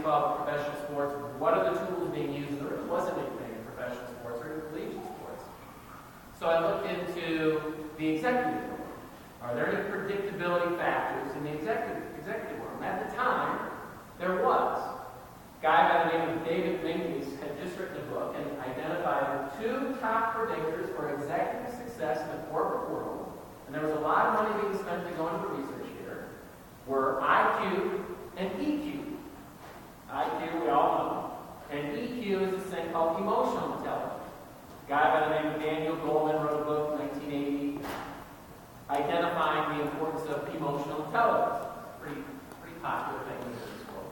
baseball, professional sports, what are the tools being used? There really wasn't anything in professional sports or in collegiate sports. So I looked into the executive world. Are there any predictability factors in the executive world? And at the time, there was. A guy by the name of David Minkus had just written a book and identified the 2 top predictors for executive success in the corporate world, and there was a lot of money being spent to go into the research here, were IQ and EQ. IQ, we all know. And EQ is this thing called emotional intelligence. A guy by the name of Daniel Goleman wrote a book in 1980 identifying the importance of emotional intelligence. Pretty popular thing in this world.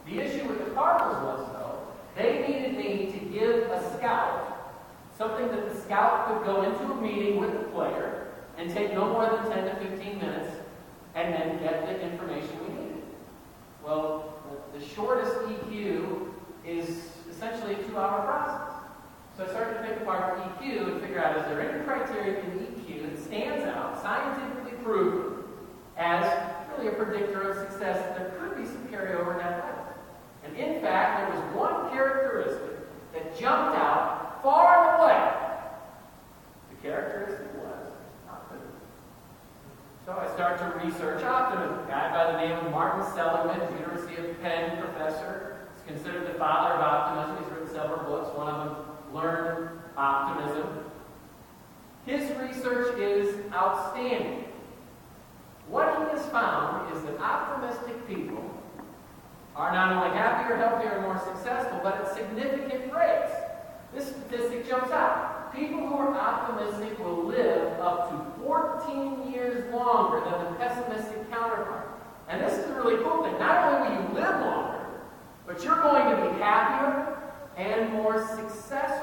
The issue with the Cardinals was, though, they needed me to give a scout something that the scout could go into a meeting with the player and take no more than 10 to 15 minutes and then get the information we needed. Well, the shortest EQ is essentially a 2-hour process. So I started to pick apart the EQ and figure out, is there any criteria in EQ that stands out, scientifically proven, as really a predictor of success that there could be some carryover in athletics. And in fact, there was one characteristic that jumped out far and away. The characteristic was optimism. So I started to research optimism. A guy by the name of Martin Seligman, University of Penn professor, is considered the father of optimism. He's written several books. One of them, Learn Optimism. His research is outstanding. What he has found is that optimistic people are not only happier, healthier, and more successful, but at significant rates. This statistic jumps out. People who are optimistic will live up to 14 years longer than the pessimistic counterpart. And this is a really cool thing. Not only will you live longer, but you're going to be happier and more successful.